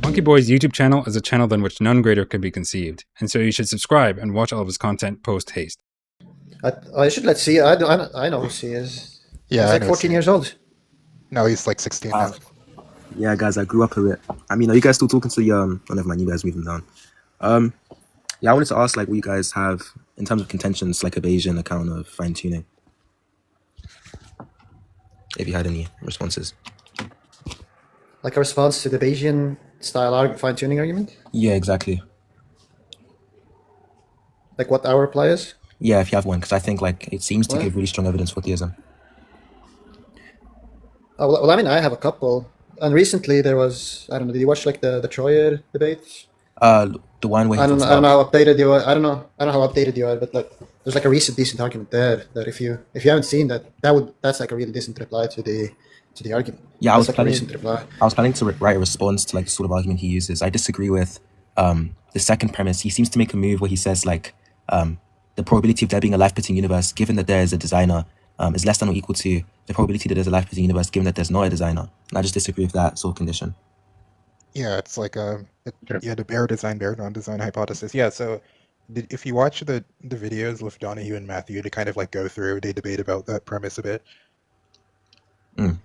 Monkeyboy's YouTube channel is a channel than which none greater could be conceived, and so you should subscribe and watch all of his content post haste. I should let C. I know who C is. Yeah, he's like 14 years old. No, he's like 16 now. Yeah, guys, I grew up a bit. I mean, are you guys still talking to the oh, never mind, you guys moving down. Yeah, I wanted to ask like what you guys have in terms of contentions, like a Bayesian account of fine tuning. If you had any responses. Like a response to the Bayesian style fine-tuning argument? Yeah, exactly. Like what our reply is? Yeah, if you have one, because I think like it seems to give really strong evidence for theism. Oh, well, I mean, I have a couple. And recently there was, I don't know, did you watch like the Troyer debates? The one where I don't know how updated you are. I don't know how updated you are, but like there's like a recent decent argument there that if you haven't seen that's like a really decent reply to the argument. Yeah, I was planning to write a response to like the sort of argument he uses. I disagree with the second premise. He seems to make a move where he says like the probability of there being a life-pitting universe, given that there is a designer, is less than or equal to the probability that there's a life-pitting universe, given that there's not a designer. And I just disagree with that sort of condition. Yeah, it's like the bare design, bare non-design hypothesis. Yeah, so if you watch the videos with Donahue and Matthew to kind of like go through, they debate about that premise a bit. I'm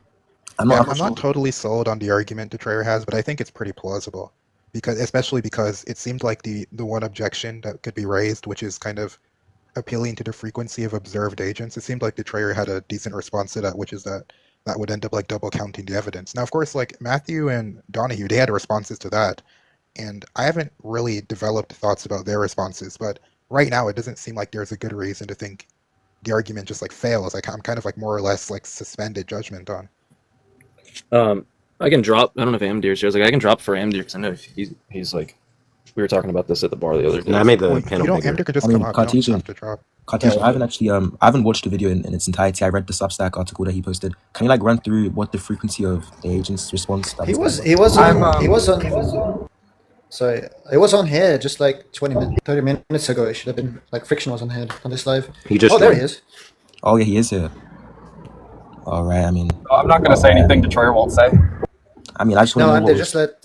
not totally sold on the argument Troyer has, but I think it's pretty plausible, especially because it seemed like the one objection that could be raised, which is kind of appealing to the frequency of observed agents, it seemed like Troyer had a decent response to that, which is that would end up like double counting the evidence. Now, of course, like Matthew and Donahue, they had responses to that, and I haven't really developed thoughts about their responses, but right now it doesn't seem like there's a good reason to think the argument just like fails. Like I'm kind of like more or less like suspended judgment on. I can drop. I don't know if Amdir shares. Like I can drop for Amdir because I know he's like. We were talking about this at the bar the other day. No, I made the panel bigger. Amdir could just come up. Cartesian, I haven't actually I haven't watched the video in its entirety. I read the Substack article that he posted. Can you like run through what the frequency of the agent's response? It was on here just like 30 minutes ago. It should have been like Friction was on here on this live. There he is. Oh yeah, he is here. All right. I mean, I'm not going to say anything Troyer won't say. I mean, I just want to know just let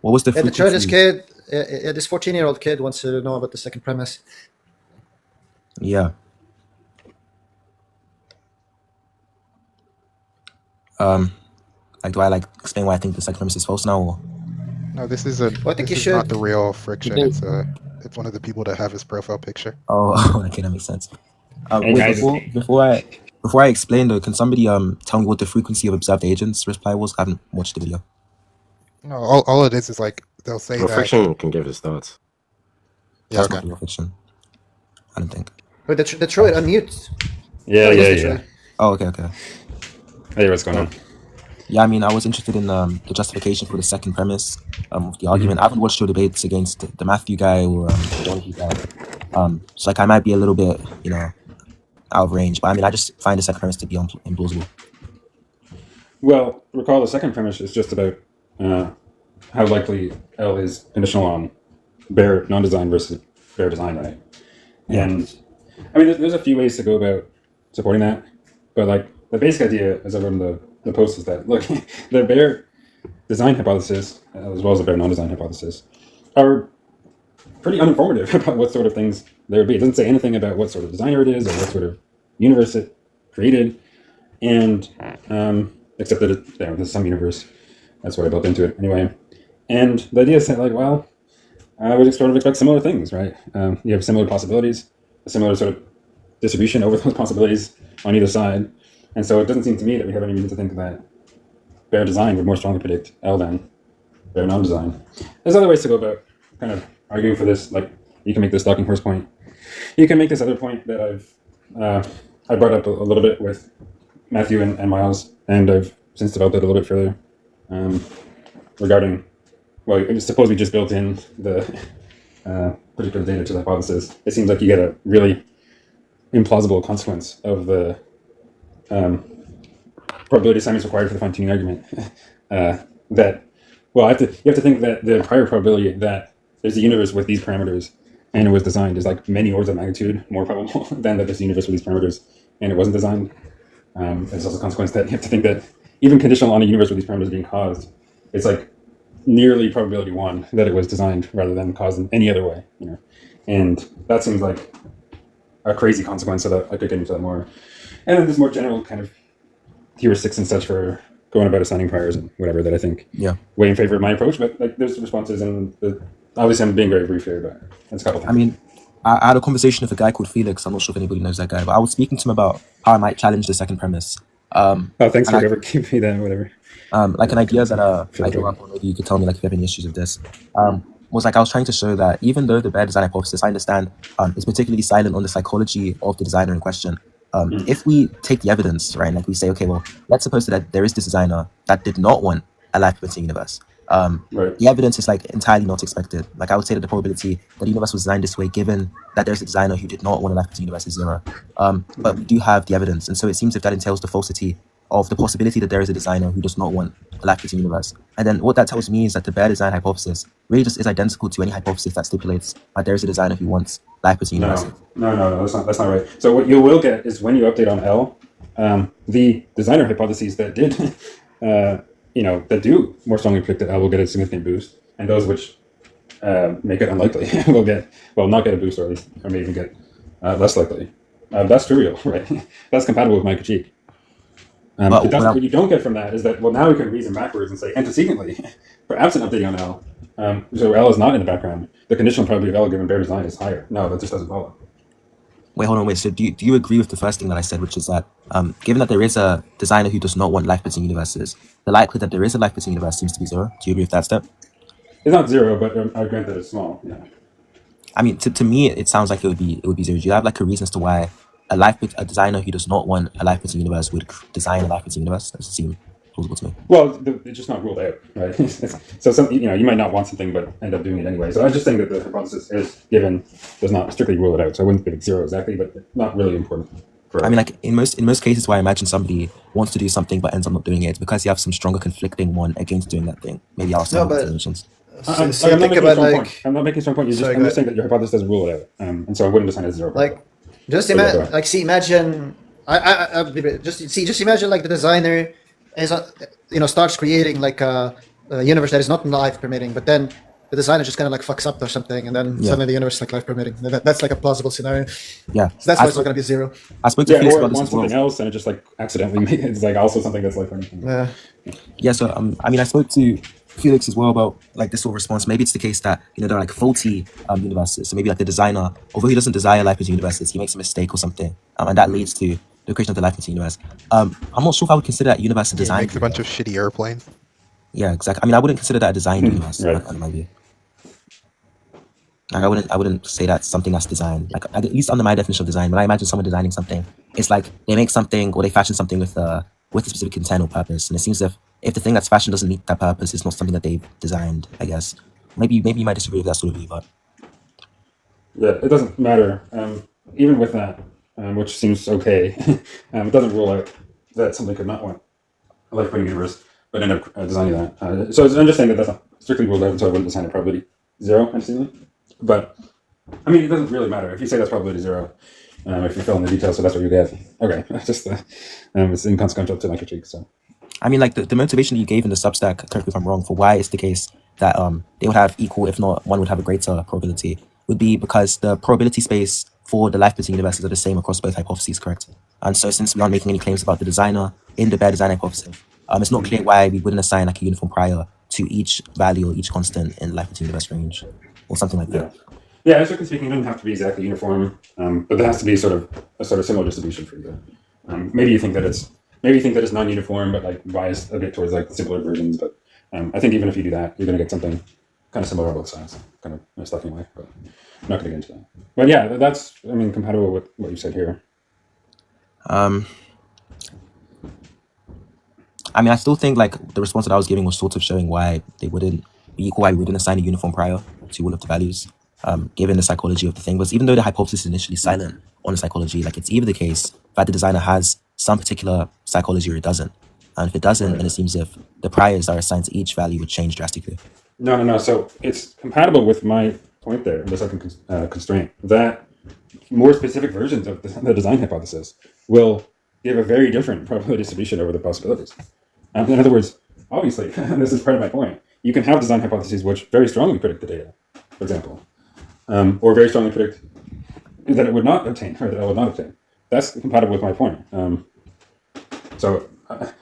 what was the frequency? This kid, this 14-year-old kid wants to know about the second premise. Yeah. Like, do I like explain why I think the second premise is false now? Or? No, this is not the real Friction. It's one of the people that have his profile picture. Oh, okay, that makes sense. Wait, before I explain though, can somebody tell me what the frequency of observed agents reply was? I haven't watched the video. No, all it is like they'll say that Friction can give his thoughts. Yeah, okay. Friction. I don't think. Wait, the Troyer unmute. Yeah. Oh, okay. Hey, what's going on? Yeah, I mean, I was interested in the justification for the second premise of the argument. I haven't watched your debates against the Matthew guy or the Donahue guy. So like I might be a little bit, out of range. But I mean, I just find the second premise to be implausible. Well, recall the second premise is just about how likely L is conditional on bare non-design versus bare design, right? Yeah. And I mean, there's a few ways to go about supporting that, but like the basic idea, as I wrote in the post, is that look, the bare design hypothesis as well as the bare non-design hypothesis are pretty uninformative about what sort of things there would be. It doesn't say anything about what sort of designer it is or what sort of universe it created, and except that there's some universe. That's what I built into it anyway. And the idea is that, like, well, I would sort of expect similar things, right? You have similar possibilities, a similar sort of distribution over those possibilities on either side, and so it doesn't seem to me that we have any reason to think that bare design would more strongly predict L than bare non-design. There's other ways to go about kind of arguing for this. Like, you can make this stalking horse point. You can make this other point that I brought up a little bit with Matthew and Miles, and I've since developed it a little bit further regarding, well, suppose we just built in the predictive data to the hypothesis. It seems like you get a really implausible consequence of the probability assignments required for the fine-tuning argument. You have to think that the prior probability that there's a universe with these parameters and it was designed is like many orders of magnitude more probable than that there's a universe with these parameters and it wasn't designed. There's also a consequence that you have to think that even conditional on a universe with these parameters being caused, it's like nearly probability 1 that it was designed rather than caused in any other way, and that seems like a crazy consequence, so that I could get into that more. And then there's more general kind of heuristics and such for going about assigning priors and whatever that I think weigh in favor of my approach, but like there's responses, and obviously I'm being very brief here, but it's a couple things. I mean, I had a conversation with a guy called Felix. I'm not sure if anybody knows that guy, but I was speaking to him about how I might challenge the second premise. Thanks for whoever gave me that, whatever. Like an idea that I grew up on, maybe you could tell me like if you have any issues with this. Was like I was trying to show that even though the bare design hypothesis, I understand, is particularly silent on the psychology of the designer in question. If we take the evidence, right, and like we say, okay, well, let's suppose that there is this designer that did not want a life-permitting universe. The evidence is like entirely not expected. Like I would say that the probability that the universe was designed this way, given that there's a designer who did not want a life-permitting universe, is 0. But we do have the evidence, and so it seems if that entails the falsity of the possibility that there is a designer who does not want a life-permitting universe. And then what that tells me is that the bare design hypothesis really just is identical to any hypothesis that stipulates that there is a designer who wants life-permitting universe. No, that's not right. So what you will get is when you update on L, the designer hypotheses that did, that do more strongly predict that L will get a significant boost, and those which make it unlikely will not get a boost, or at least, or may even get less likely. That's trivial, right? That's compatible with my critique. What you don't get from that is that, well, now we can reason backwards and say antecedently, perhaps an updating on L, so L is not in the background, the conditional probability of L given bare design is higher. No, that just doesn't follow. Wait. So do you agree with the first thing that I said, which is that given that there is a designer who does not want life-permitting universes, the likelihood that there is a life-permitting universe seems to be 0. Do you agree with that step? It's not 0, but I grant that it's small. Yeah. I mean, to me, it sounds like it would be 0. Do you have like a reason as to why a designer who does not want a life-permitting universe would design a life-permitting universe? That doesn't seem plausible to me. Well, it's just not ruled out, right? So you might not want something, but end up doing it anyway. So I was just saying that the hypothesis is given does not strictly rule it out. So I wouldn't give it 0 exactly, but not really important. I mean, like in most cases where I imagine somebody wants to do something but ends up not doing it, it's because you have some stronger conflicting one against doing that thing. Maybe I'll start with explanations. I'm not making a strong point. I'm just saying that your hypothesis doesn't rule it out, and so I wouldn't assign it 0. Just imagine. Just imagine like the designer is starts creating like a universe that is not life permitting, but then the designer just kind of like fucks up or something, and then suddenly the universe is like life permitting. That's like a plausible scenario. Yeah, so that's why it's not going to be 0. I spoke to Felix or about it this wants as well. something else, and it just like accidentally it's like also something that's life permitting. Yeah. So I mean, I spoke to Felix as well about like this sort of response. Maybe it's the case that there are like faulty universes. So maybe like the designer, although he doesn't desire life-permitting universes, he makes a mistake or something, and that leads to the creation of the life-permitting universe. I'm not sure if I would consider that universe a design. He makes a bunch of shitty airplanes. Yeah, exactly. I mean, I wouldn't consider that a design universe. Right. In my view. Like I wouldn't say that's something that's designed. Like at least under my definition of design, when I imagine someone designing something, it's like they make something or they fashion something with a specific intent or purpose. And it seems if the thing that's fashioned doesn't meet that purpose, it's not something that they've designed, I guess. Maybe you might disagree with that sort of view, but yeah, it doesn't matter. Even with that, which seems okay, it doesn't rule out that somebody could not want a life-permitting universe, but end up designing that. So I'm just saying that that's not strictly ruled out, so I wouldn't assign it probability 0, antecedently. But I mean, it doesn't really matter if you say that's probability 0. If you fill in the details, so that's what you get. Okay, just it's inconsequential to my critique. So I mean, like the motivation that you gave in the Substack, correct me if I'm wrong, for why it's the case that they would have equal, if not one would have a greater probability, would be because the probability space for the life-permitting universes are the same across both hypotheses, correct? And so since we aren't making any claims about the designer in the bare design hypothesis, it's not clear why we wouldn't assign like a uniform prior to each value or each constant in the life-permitting universe range or something like that. Yeah, strictly speaking, it doesn't have to be exactly uniform, but there has to be sort of similar distribution for you. Maybe you think that it's non-uniform, but like biased a bit towards like the simpler versions. But I think even if you do that, you're going to get something kind of similar on both sides, kind of in a stuffing way. But I'm not going to get into that. But yeah, that's compatible with what you said here. I mean, I still think like the response that I was giving was sort of showing why they wouldn't be equal, why we wouldn't assign a uniform prior to all of the values, given the psychology of the thing. But even though the hypothesis is initially silent on the psychology, like it's either the case that the designer has some particular psychology or it doesn't. And if it doesn't, then it seems as if the priors that are assigned to each value would change drastically. No. So it's compatible with my point there, the second constraint, that more specific versions of the design hypothesis will you have a very different probability distribution over the possibilities. In other words, obviously, this is part of my point. You can have design hypotheses which very strongly predict the data, for example, or very strongly predict that it would not obtain, or that it would not obtain. That's compatible with my point. But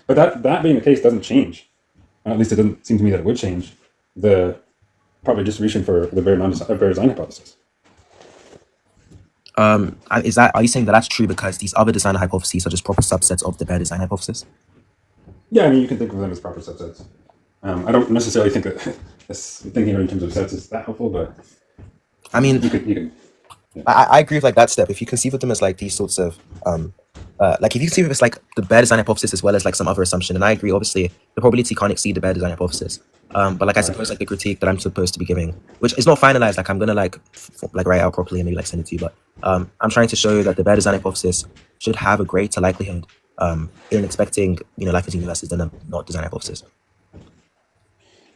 that being the case doesn't change. At least it doesn't seem to me that it would change the probability distribution for the bare design hypothesis. Are you saying that that's true because these other design hypotheses are just proper subsets of the bare design hypothesis? Yeah, I mean, you can think of them as proper subsets. I don't necessarily think that thinking of it in terms of sets is that helpful, but I mean, you can. Yeah. I agree with like that step. If you conceive of them as like these sorts of like if you conceive of it as like the bare design hypothesis as well as like some other assumption, and I agree, obviously the probability can't exceed the bare design hypothesis. But like I suppose like the critique that I'm supposed to be giving, which is not finalized, like I'm gonna like write out properly and maybe like send it to you, but I'm trying to show that the bare design hypothesis should have a greater likelihood in expecting life-changing universes than a not design hypothesis.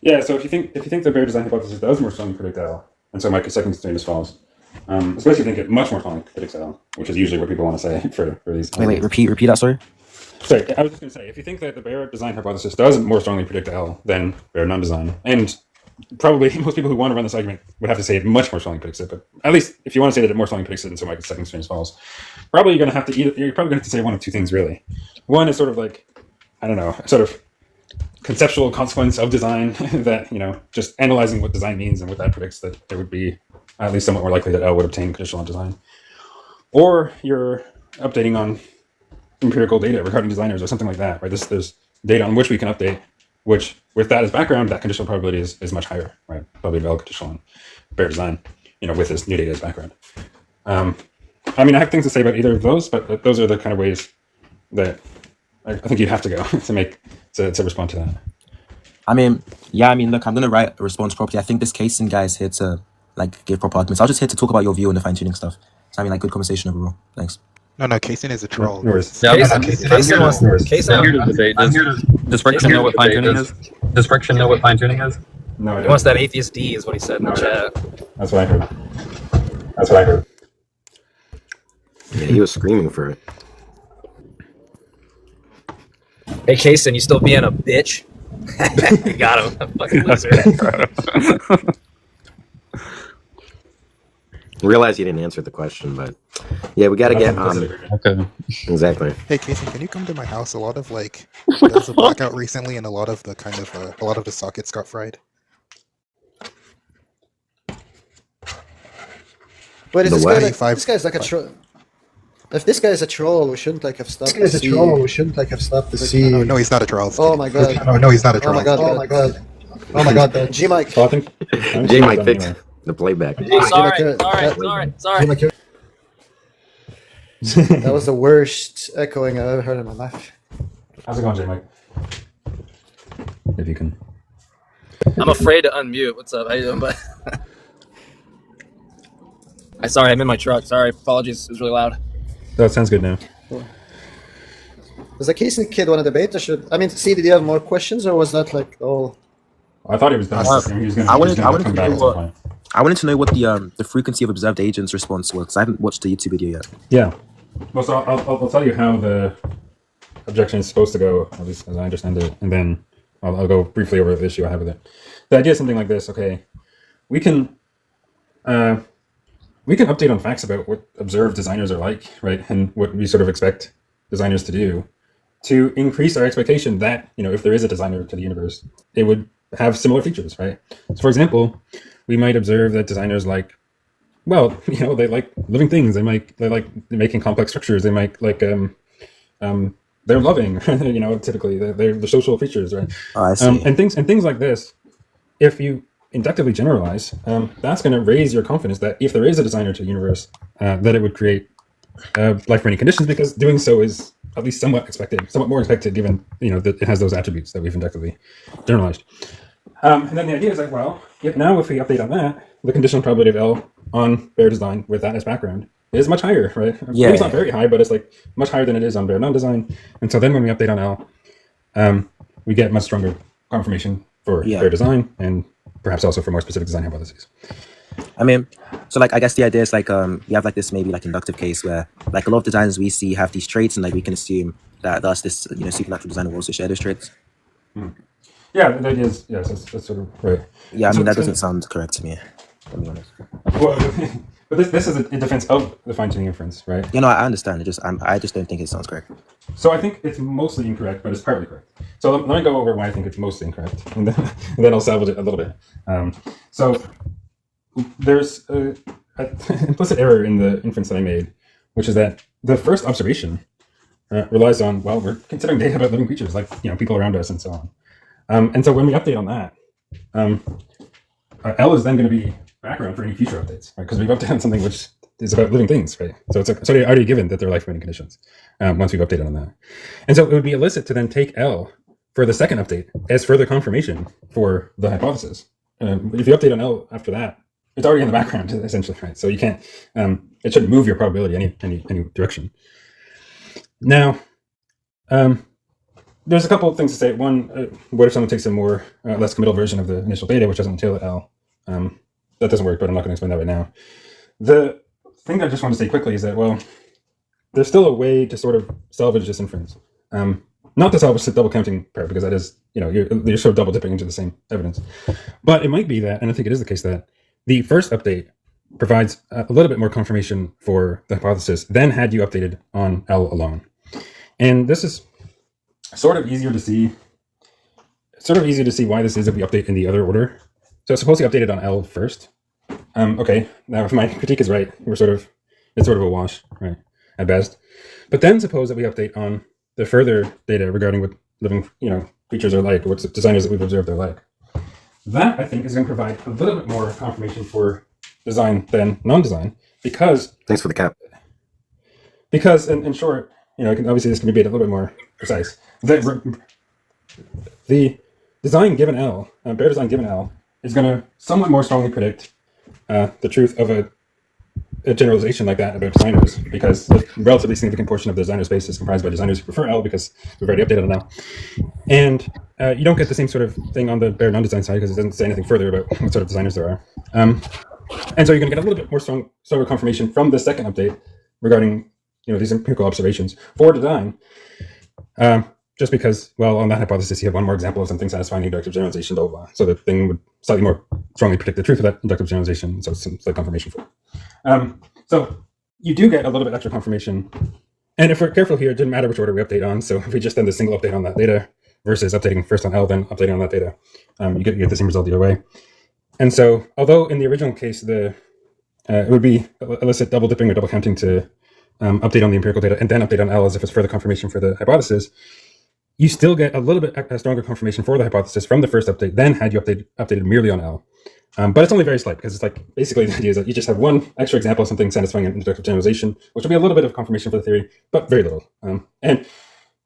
Yeah, so if you think the bare design hypothesis does more strongly predict L, and so my second constraint is false, especially if you think it much more strongly predicts L, which is usually what people want to say for these. Wait, repeat that, sorry. Sorry, I was just going to say, if you think that the bare design hypothesis does more strongly predict L than bare non-design, and probably most people who want to run this argument would have to say it much more strongly predicts it, but at least if you want to say that it more strongly predicts it, and so my second constraint is false, probably you're probably going to have to say one of two things really. One is sort of like, I don't know, sort of conceptual consequence of design that, just analyzing what design means and what that predicts, that it would be at least somewhat more likely that L would obtain conditional on design. Or you're updating on empirical data regarding designers or something like that, right? There's data on which we can update, which with that as background, that conditional probability is much higher, right? Probably L conditional on bare design, with this new data as background. I mean, I have things to say about either of those, but those are the kind of ways that I think you'd have to go to respond to that. I mean, look, I'm gonna write a response properly. I think this Kaysen guy is here to like give proper arguments. I was just here to talk about your view on the fine-tuning stuff. So I mean, like, good conversation overall. Thanks. No, Kaysen is a troll. No worries. Yeah, Casey, I'm here to debate. Does friction know what fine-tuning is? Does friction know what fine-tuning is? No, he wants that atheist D, is what he said in the chat. That's what I heard. Yeah, he was screaming for it. Hey, Kaysen, you still being a bitch? You got him. Fucking loser. Realize you didn't answer the question, but yeah, we gotta get Okay. exactly. Hey, Casey, can you come to my house? A lot of there was a blackout recently, and a lot of the sockets got fried. Wait, is The this what? guy like, Five- this guy's like a troll? If this guy is a troll, we shouldn't like have stopped. This guy's a troll. We shouldn't like have stopped to see. No, he's not a troll. Oh my god. No, he's not a troll. Oh my god. Oh my god. Oh my god. G Mike. So I think J Mike fixed the playback. Sorry. That was the worst echoing I've ever heard in my life. how's it going, J Mike? If you can. I'm afraid to unmute. What's up? How you doing, bud? Sorry, I'm in my truck. Sorry, apologies. It was really loud. Oh, it sounds good now. Does the Kaysen kid want to debate? Did you have more questions, or was that like all? I thought he was done. He was gonna I come wanted to back know at some point. I wanted to know what the frequency of observed agents response was, because I haven't watched the YouTube video yet. Yeah. Well, so I'll tell you how the objection is supposed to go, at least as I understand it, and then I'll go briefly over the issue I have with it. The idea is something like this. Okay, we can update on facts about what observed designers are like, right, and what we sort of expect designers to do, to increase our expectation that if there is a designer to the universe, it would have similar features, right? So, for example, we might observe that designers like, they like living things. They like making complex structures. They might like they're loving, typically they're social features, right? Oh, I see. And things like this. If you inductively generalize, that's going to raise your confidence that if there is a designer to the universe, that it would create life-bringing conditions, because doing so is at least somewhat more expected, given that it has those attributes that we've inductively generalized. And then the idea is like, if we update on that, the conditional probability of L on bare design with that as background is much higher, right? Yeah, Maybe it's not very high, but it's like much higher than it is on bare non-design. And so then when we update on L, we get much stronger confirmation for bare design, and perhaps also for more specific design hypotheses. I mean, so like I guess the idea is like you have like this maybe like inductive case where like a lot of designers we see have these traits, and like we can assume that thus this supernatural designer will also share those traits. Yeah, the idea is yes, that's sort of right. Yeah, I So- mean that so- doesn't sound correct to me. To be honest. Well, but this is in defense of the fine-tuning inference, right? You know, I understand. I just don't think it sounds correct. So I think it's mostly incorrect, but it's partly correct. So let me go over why I think it's mostly incorrect, and then I'll salvage it a little bit. So there's an implicit error in the inference that I made, which is that the first observation relies on, well, we're considering data about living creatures, like people around us and so on. And so when we update on that, L is then going to be background for any future updates, right? Because we've updated on something which is about living things, right? So it's already given that they're life-permitting conditions once we've updated on that. And so it would be illicit to then take L for the second update as further confirmation for the hypothesis. If you update on L after that, it's already in the background, essentially, right? So you can't, it shouldn't move your probability any direction. Now, there's a couple of things to say. One, what if someone takes a more less committal version of the initial data, which doesn't entail L? That doesn't work, but I'm not going to explain that right now. The thing that I just want to say quickly is that, well, there's still a way to sort of salvage this inference. Not to salvage the double counting part, because that is, you're sort of double dipping into the same evidence. But it might be that, and I think it is the case that the first update provides a little bit more confirmation for the hypothesis than had you updated on L alone. And this is sort of easier to see. It's sort of easier to see why this is if we update in the other order. So suppose you updated on L first. Okay, now if my critique is right, it's sort of a wash, right, at best. But then suppose that we update on the further data regarding what living, creatures are like, what designers that we've observed are like. That, I think, is going to provide a little bit more confirmation for design than non-design, because... Thanks for the cap. Because, in short, obviously this can be made a little bit more precise. The design given L, bare design given L, is going to somewhat more strongly predict the truth of a generalization like that about designers, because a relatively significant portion of the designer space is comprised by designers who prefer L because we've already updated on L. And you don't get the same sort of thing on the bare non-design side because it doesn't say anything further about what sort of designers there are. And so you're going to get a little bit more stronger confirmation from the second update regarding these empirical observations for design. Just because, well, on that hypothesis, you have one more example of something satisfying inductive generalization, blah, blah, blah. So the thing would slightly more strongly predict the truth of that inductive generalization. So it's some slight confirmation for it. So you do get a little bit extra confirmation. And if we're careful here, it didn't matter which order we update on. So if we just done the single update on that data versus updating first on L, then updating on that data, you get the same result either way. And so, although in the original case, it would be illicit double dipping or double counting to update on the empirical data and then update on L as if it's further confirmation for the hypothesis, you still get a little bit stronger confirmation for the hypothesis from the first update than had you updated merely on L. But it's only very slight, because it's like basically the idea is that you just have one extra example of something satisfying an inductive generalization, which will be a little bit of confirmation for the theory, but very little. And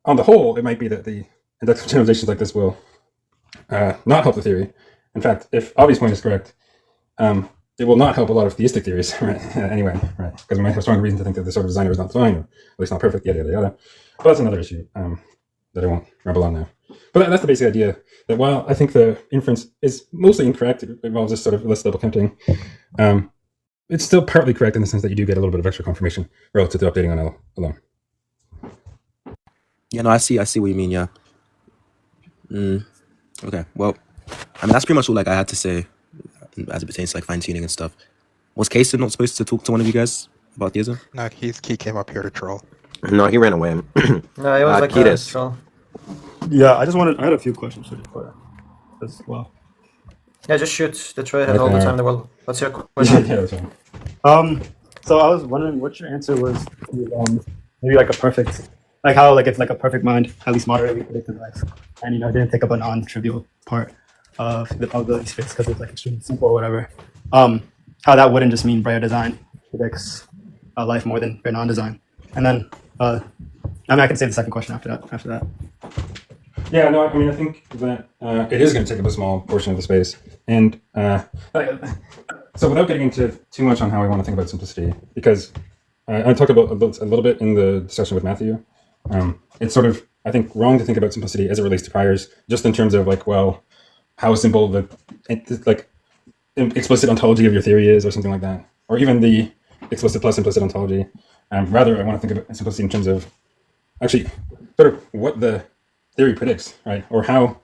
on the whole, it might be that the inductive generalizations like this will not help the theory. In fact, if obvious point is correct, it will not help a lot of theistic theories, right? Anyway, right? Because we might have strong reason to think that this sort of designer is not divine, or at least not perfect, yada, yada, yada. But that's another issue that I won't ramble on now. But that's the basic idea, that while I think the inference is mostly incorrect, it involves this sort of less double counting, it's still partly correct in the sense that you do get a little bit of extra confirmation relative to updating on L alone. Yeah, no, I see what you mean, yeah. Okay, well, I mean, that's pretty much all I had to say as it pertains to fine-tuning and stuff. Was Kaysen not supposed to talk to one of you guys about theism? No, he came up here to troll. No, he ran away. No, it was like Kiedis. troll. Yeah, I had a few questions for you as well. Yeah, just shoot. Detroit has all the time in the world. What's your question? Yeah, that's fine. So I was wondering what your answer was to, maybe like a perfect, like how it's like a perfect mind, at least moderately predicted life, and it didn't take up a non-trivial part of the probability space because it's like extremely simple or whatever. How that wouldn't just mean bare design predicts life more than bare non-design, and then I can save the second question after that. Yeah, no, I mean, I think that it is going to take up a small portion of the space. And so without getting into too much on how I want to think about simplicity, because I talked about a little bit in the discussion with Matthew, it's sort of, I think, wrong to think about simplicity as it relates to priors, just in terms of how simple explicit ontology of your theory is, or something like that, or even the explicit plus implicit ontology. Rather, I want to think of simplicity in terms of actually sort of what the theory predicts, right? Or how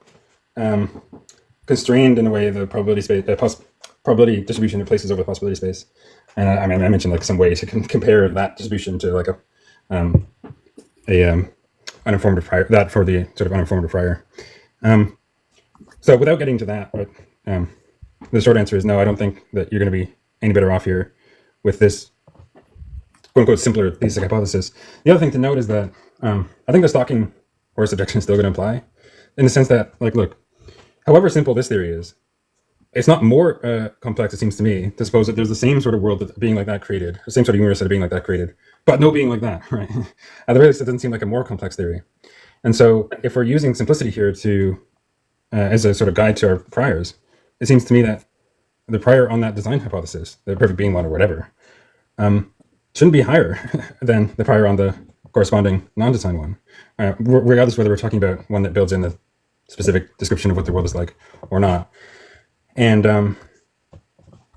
constrained in a way the probability space, probability distribution it places over the possibility space. And I mentioned like some way to compare that distribution to like a uninformative prior, that for the sort of uninformative prior. So without getting to that, but the short answer is no. I don't think that you're going to be any better off here with this quote unquote simpler theistic hypothesis. The other thing to note is that I think the stalking horse objection is still going to apply, in the sense that, like, look, however simple this theory is, it's not more complex, it seems to me, to suppose that there's the same sort of world that being like that created, the same sort of universe that a being like that created, but no being like that, right? At the very least, it doesn't seem like a more complex theory. And so if we're using simplicity here to as a sort of guide to our priors, it seems to me that the prior on that design hypothesis, the perfect being one or whatever, shouldn't be higher than the prior on the corresponding non-design one, regardless whether we're talking about one that builds in the specific description of what the world is like or not. And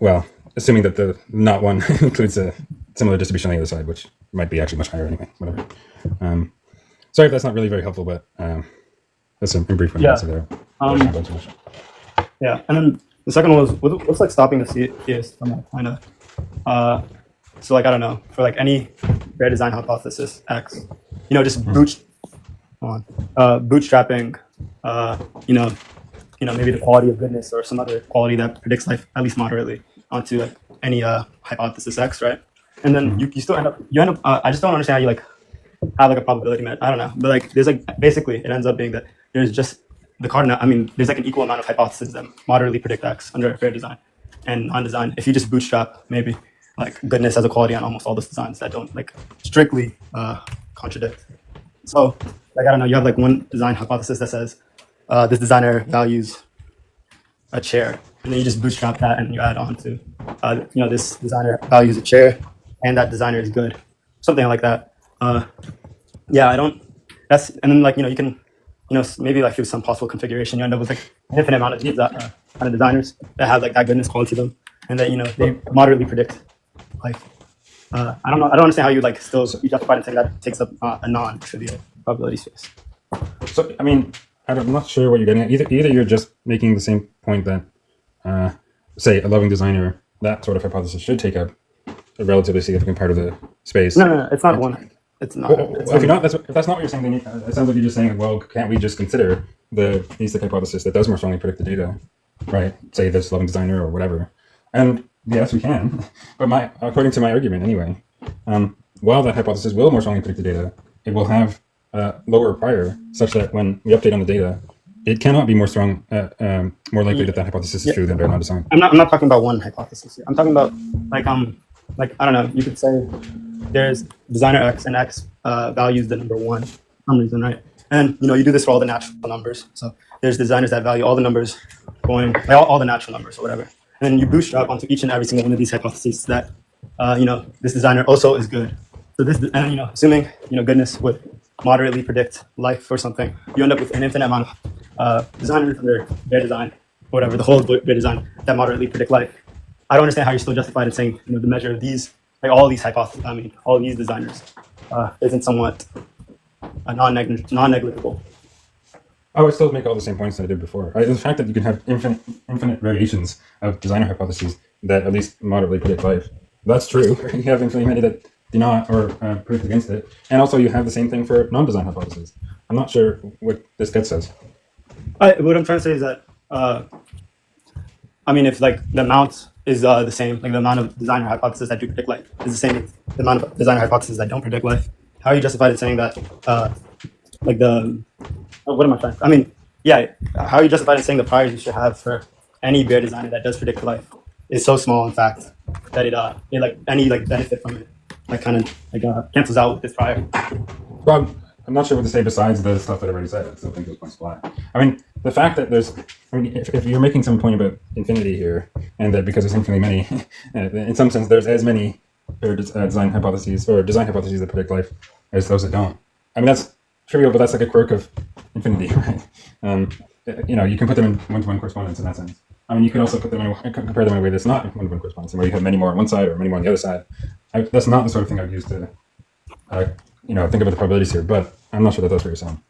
well, assuming that the not one includes a similar distribution on the other side, which might be actually much higher anyway, whatever. Sorry if that's not really very helpful, but that's a brief one. Yeah. There. Yeah, and then the second one was what's like stopping the theist from like kind of so like I don't know, for like any bare design hypothesis X, just bootstrapping maybe the quality of goodness or some other quality that predicts life at least moderately onto like any hypothesis X, right? And then you still end up I just don't understand how you like have like a probability met. I don't know, but like there's like basically it ends up being that there's just the cardinal. I mean, there's like an equal amount of hypotheses that moderately predict X under a fair design and non-design. If you just bootstrap maybe like goodness as a quality on almost all those designs that don't like strictly contradict. So like I don't know, you have like one design hypothesis that says this designer values a chair, and then you just bootstrap that and you add on to this designer values a chair and that designer is good, something like that. Yeah, I don't. That's and then like you can maybe like through some possible configuration you end up with like an infinite amount of these kind of designers that have like that goodness quality to them, and that they moderately predict life. I don't know. I don't understand how you like still be justified in saying that takes up a non-trivial probability space. So I mean, I'm not sure what you're getting at. Either you're just making the same point that, say, a loving designer, that sort of hypothesis should take up a relatively significant part of the space. No, it's not one. It's not. If that's not what you're saying, then it sounds like you're just saying, well, can't we just consider the theistic hypothesis that does more strongly predict the data, right? Say this loving designer or whatever. And yes, we can. But according to my argument, anyway, while that hypothesis will more strongly predict the data, it will have lower prior, such that when we update on the data, it cannot be more strong, more likely that hypothesis is true than bare non-design. I'm not talking about one hypothesis here. I'm talking about like I don't know. You could say there's designer X and X values the number 1 for some reason, right? And you do this for all the natural numbers. So there's designers that value all the numbers going all the natural numbers or whatever. And then you bootstrap onto each and every single one of these hypotheses that this designer also is good. So this and assuming goodness would moderately predict life or something, you end up with an infinite amount of designers under their design, or whatever, the whole their design that moderately predict life. I don't understand how you're still justified in saying the measure of these, like all these hypotheses, all these designers isn't somewhat non-negligible. I would still make all the same points that I did before. The fact that you can have infinite variations of designer hypotheses that at least moderately predict life, that's true. You have infinitely many that do not or predict against it. And also you have the same thing for non-design hypotheses. I'm not sure what this gets us. What I'm trying to say is that, if like the amount is the same, like the amount of designer hypotheses that do predict life is the same as the amount of designer hypotheses that don't predict life, how are you justified in saying that, what am I trying? How are you justified in saying the priors you should have for any bare designer that does predict life is so small, in fact, that it like any like benefit from it cancels out with this prior? Well, I'm not sure what to say besides the stuff that I already said. I still think those points apply. The fact that there's, if you're making some point about infinity here, and that because there's infinitely many, in some sense, there's as many design hypotheses or design hypotheses that predict life as those that don't. That's trivial, but that's like a quirk of infinity, right? You can put them in one-to-one correspondence in that sense. I mean, you could also compare them in a way that's not one-to-one correspondence, where you have many more on one side or many more on the other side. That's not the sort of thing I would use to, think about the probabilities here. But I'm not sure that that's what you're saying.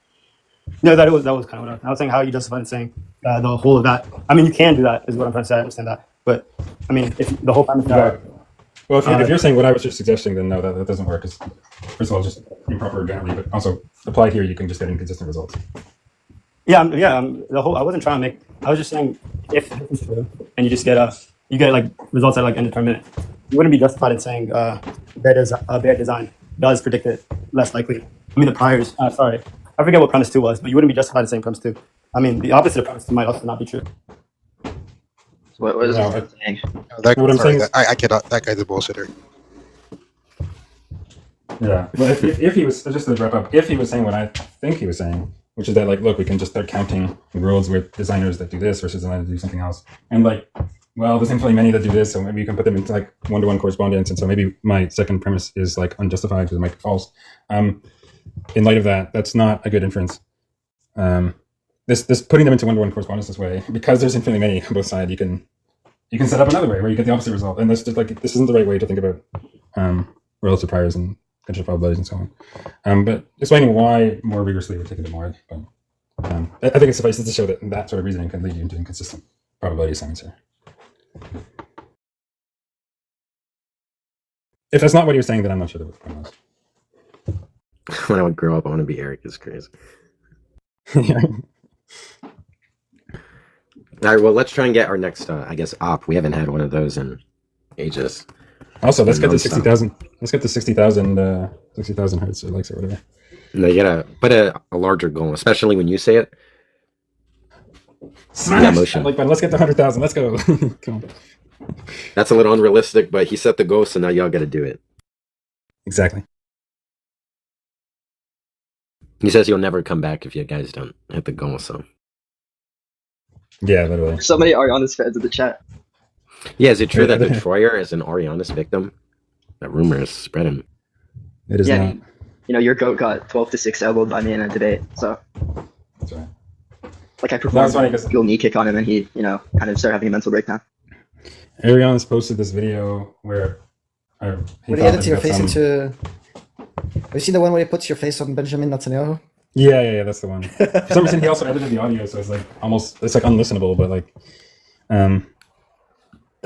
No, that was kind of what I was saying. How you justified saying the whole of that. I mean, you can do that, is what I'm trying to say. I understand that, but I mean, if the whole time is that. Well, if you're saying what I was just suggesting, then no, that doesn't work. Because first of all, just improper generally, but also applied here, you can just get inconsistent results. The whole. I wasn't trying to make. I was just saying if this is true, and you just get like results that are like indeterminate, you wouldn't be justified in saying bad design does predict it less likely. I mean, the priors. Sorry, I forget what premise 2 was, but you wouldn't be justified in saying premise 2. I mean, the opposite of premise 2 might also not be true. What is that saying? What I'm saying is, I cannot. That guy's a bullshitter. Yeah, well, if he was, just to wrap up, if he was saying what I think he was saying, which is that, like, look, we can just start counting worlds with designers that do this versus designers that do something else, and like, well, there's infinitely many that do this, so maybe you can put them into like one-to-one correspondence, and so maybe my second premise is like unjustified because it might be false. In light of that, that's not a good inference. This putting them into one-to-one correspondence this way, because there's infinitely many on both sides, you can set up another way where you get the opposite result, and that's just like, this isn't the right way to think about relative priors and potential probabilities and so on. But explaining why more rigorously would take a bit more. But I think it suffices to show that that sort of reasoning can lead you into inconsistent probability assignments here. If that's not what you're saying, then I'm not sure that what the point was. When I would grow up, I want to be Eric is crazy. Yeah. All right, well, let's try and get our next, op. We haven't had one of those in ages. Also, let's get to 60,000. Let's get to 60,000 hertz or likes or whatever. No, you gotta put a larger goal, especially when you say it. Smash! Motion. Like, let's get to 100,000. Let's go. Come on. That's a little unrealistic, but he set the goal, so now y'all got to do it. Exactly. He says he'll never come back if you guys don't hit the goal. So. Yeah, literally. So many Ariana's fans in the chat. Yeah, is it true that the Troyer is an Arianas victim? That rumor is spreading. It is not. You know, your goat got 12-6 elbowed by me in a debate, so. That's right. Like, I performed a dual knee kick on him, and he, kind of started having a mental breakdown. Ariana's posted this video where when he edits your face into. Have you seen the one where he puts your face on Benjamin Netanyahu? Yeah, that's the one. For some reason, he also edited the audio, so it's like unlistenable. But like, I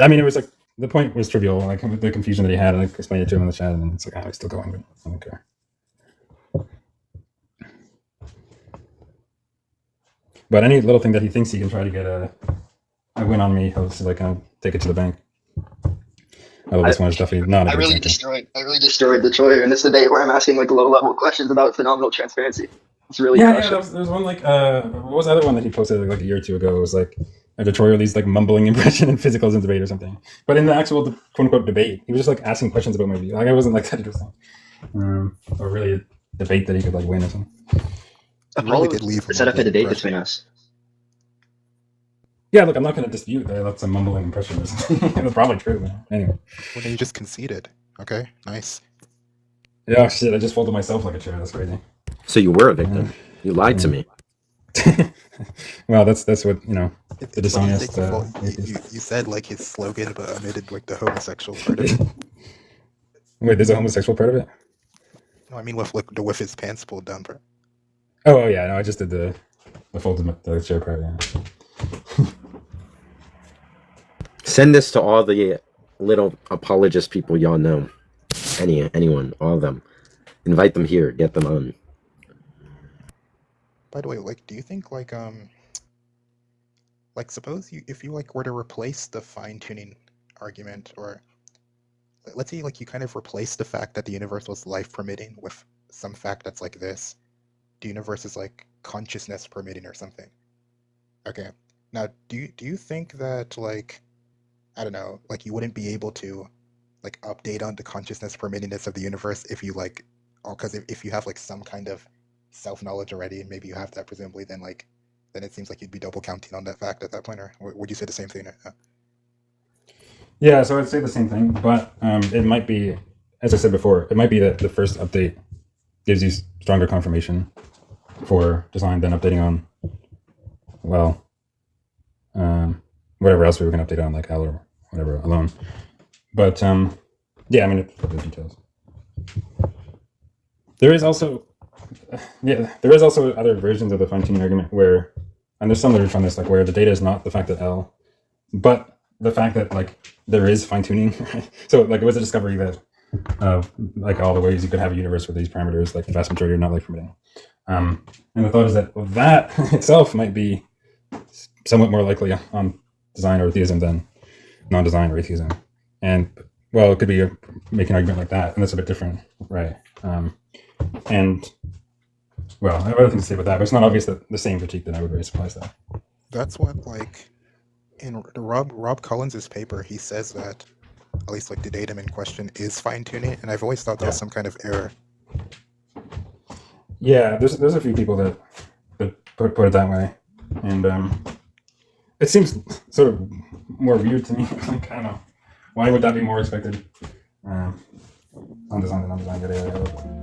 mean, it was like the point was trivial, like the confusion that he had, and I explained it to him in the chat, and it's like, he's still going, but I don't care. But any little thing that he thinks he can try to get a win on me, he'll just like kind of take it to the bank. Although this one is definitely not. I really destroyed the Troyer in this debate where I'm asking like low-level questions about phenomenal transparency. It's really there's one like what was the other one that he posted like a year or two ago? It was like a Troyer leads like mumbling impression in physicals in debate or something. But in the actual quote unquote debate, he was just like asking questions about my view. Like I wasn't like that interesting, or really a debate that he could like win or something. Apollo set up a debate between us. Yeah, look, I'm not going to dispute that that's a mumbling impression or something. It was probably true, man. Anyway. Well, then you just conceded. Okay, nice. Yeah, shit, I just folded myself like a chair. That's crazy. So you were a victim. You lied to me. Well, that's what, the dishonest... You said, like, his slogan, but omitted, like, the homosexual part of it. Wait, there's a homosexual part of it? No, I mean with his pants pulled down part. Oh, yeah, no, I just did the folded the chair part, yeah. Send this to all the little apologist people y'all know. Anyone, all of them. Invite them here, get them on. By the way, like, do you think, like, suppose if you, like, were to replace the fine-tuning argument, or, let's say, like, you kind of replace the fact that the universe was life-permitting with some fact that's like this. The universe is, like, consciousness permitting or something. Okay. Now, do you think that, like, I don't know, like, you wouldn't be able to, like, update on the consciousness permittingness of the universe if you, like, because if you have, like, some kind of self-knowledge already, and maybe you have that presumably, then it seems like you'd be double counting on that fact at that point, or would you say the same thing? Yeah, so I'd say the same thing, but it might be, as I said before, it might be that the first update gives you stronger confirmation for design than updating on, well, whatever else we were going to update on, like L or whatever alone. But yeah, I mean, it's for the details. There is also other versions of the fine-tuning argument where, and there's some literature on this, like where the data is not the fact that L, but the fact that like there is fine-tuning. Right? So like it was a discovery that like all the ways you could have a universe with these parameters, like the vast majority are not life permitting. And the thought is that that itself might be somewhat more likely on design or theism than non-design or atheism. And well, it could be make an argument like that, and that's a bit different, right? And well, I have other things to say about that, but it's not obvious that the same critique that I would raise applies to that. That's what, like, in Rob Cullins's paper, he says that at least like the datum in question is fine-tuning, and I've always thought that was some kind of error. Yeah, there's a few people that put it that way, and it seems sort of more weird to me. Like, I don't know, why would that be more expected on design than on design?